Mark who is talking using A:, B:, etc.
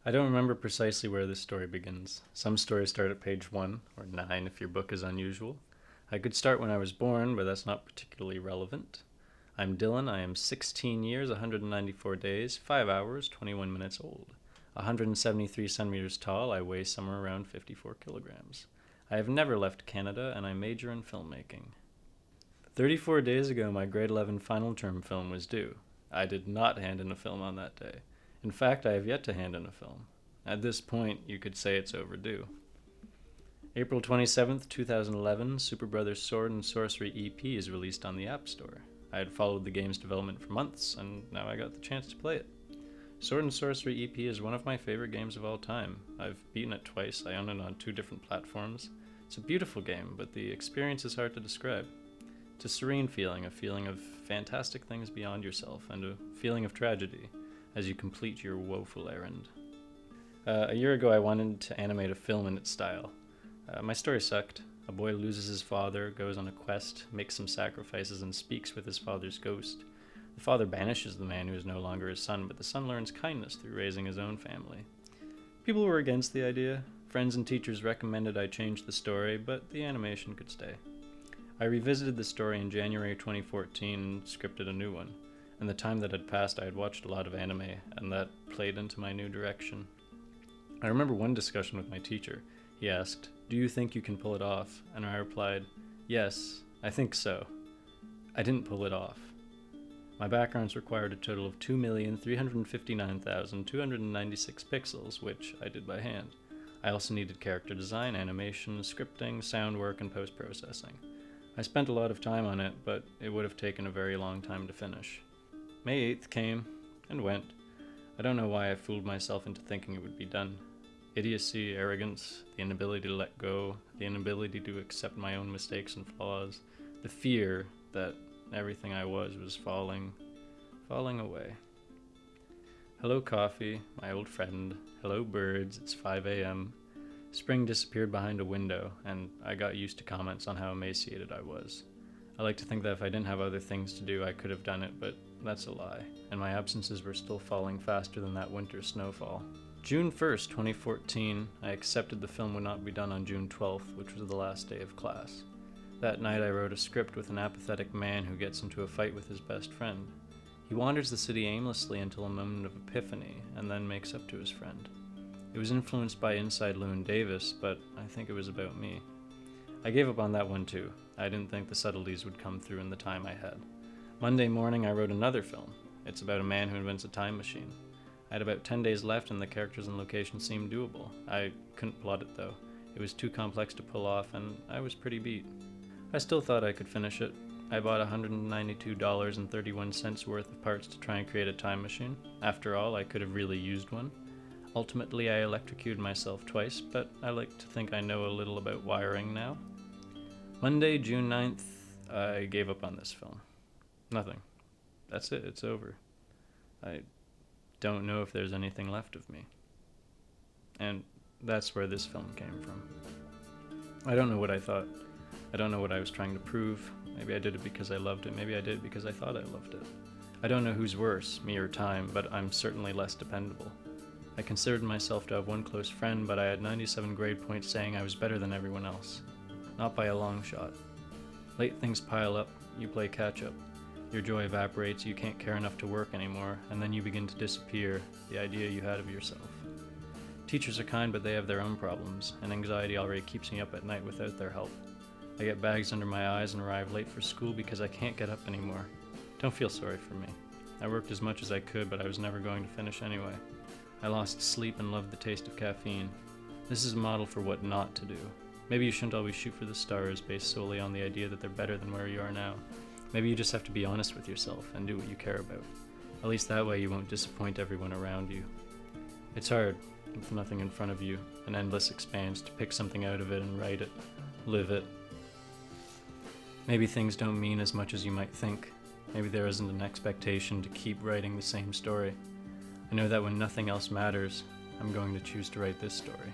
A: I don't remember precisely where this story begins. Some stories start at page 1, or 9 if your book is unusual. I could start when I was born, but that's not particularly relevant. I'm Dylan. I am 16 years, 194 days, 5 hours, 21 minutes old. 173 centimeters tall, I weigh somewhere around 54 kilograms. I have never left Canada, and I major in filmmaking. 34 days ago, my grade 11 final term film was due. I did not hand in a film on that day. In fact, I have yet to hand in a film. At this point, you could say it's overdue. April 27th, 2011, Super Brothers Sword and Sorcery EP is released on the App Store. I had followed the game's development for months, and now I got the chance to play it. Sword and Sorcery EP is one of my favorite games of all time. I've beaten it twice. I own it on 2 different platforms. It's a beautiful game, but the experience is hard to describe. It's a serene feeling, a feeling of fantastic things beyond yourself, and a feeling of tragedy as you complete your woeful errand. A year ago, I wanted to animate a film in its style. My story sucked. A boy loses his father, goes on a quest, makes some sacrifices, and speaks with his father's ghost. The father banishes the man who is no longer his son, but the son learns kindness through raising his own family. People were against the idea. Friends and teachers recommended I change the story, but the animation could stay. I revisited the story in January 2014 and scripted a new one. In the time that had passed, I had watched a lot of anime, and that played into my new direction. I remember one discussion with my teacher. He asked, "Do you think you can pull it off?" And I replied, "Yes, I think so." I didn't pull it off. My backgrounds required a total of 2,359,296 pixels, which I did by hand. I also needed character design, animation, scripting, sound work, and post-processing. I spent a lot of time on it, but it would have taken a very long time to finish. May 8th came and went. I don't know why I fooled myself into thinking it would be done. Idiocy, arrogance, the inability to let go, the inability to accept my own mistakes and flaws, the fear that everything I was falling away. Hello coffee, my old friend. Hello birds, it's 5 a.m. Spring disappeared behind a window, and I got used to comments on how emaciated I was. I like to think that if I didn't have other things to do, I could have done it, but that's a lie, and my absences were still falling faster than that winter snowfall. June 1st, 2014, I accepted the film would not be done on June 12th, which was the last day of class. That night I wrote a script with an apathetic man who gets into a fight with his best friend. He wanders the city aimlessly until a moment of epiphany, and then makes up to his friend. It was influenced by Inside Llewyn Davis, but I think it was about me. I gave up on that one too. I didn't think the subtleties would come through in the time I had. Monday morning I wrote another film. It's about a man who invents a time machine. I had about 10 days left and the characters and locations seemed doable. I couldn't plot it though. It was too complex to pull off and I was pretty beat. I still thought I could finish it. I bought $192.31 worth of parts to try and create a time machine. After all, I could have really used one. Ultimately, I electrocuted myself twice, but I like to think I know a little about wiring now. Monday, June 9th, I gave up on this film. Nothing. That's it, it's over. I don't know if there's anything left of me. And that's where this film came from. I don't know what I thought. I don't know what I was trying to prove. Maybe I did it because I loved it. Maybe I did it because I thought I loved it. I don't know who's worse, me or time, but I'm certainly less dependable. I considered myself to have one close friend, but I had 97 grade points saying I was better than everyone else. Not by a long shot. Late things pile up, you play catch up. Your joy evaporates, you can't care enough to work anymore, and then you begin to disappear, the idea you had of yourself. Teachers are kind, but they have their own problems, and anxiety already keeps me up at night without their help. I get bags under my eyes and arrive late for school because I can't get up anymore. Don't feel sorry for me. I worked as much as I could, but I was never going to finish anyway. I lost sleep and loved the taste of caffeine. This is a model for what not to do. Maybe you shouldn't always shoot for the stars based solely on the idea that they're better than where you are now. Maybe you just have to be honest with yourself and do what you care about. At least that way you won't disappoint everyone around you. It's hard, with nothing in front of you, an endless expanse, to pick something out of it and write it, live it. Maybe things don't mean as much as you might think. Maybe there isn't an expectation to keep writing the same story. I know that when nothing else matters, I'm going to choose to write this story.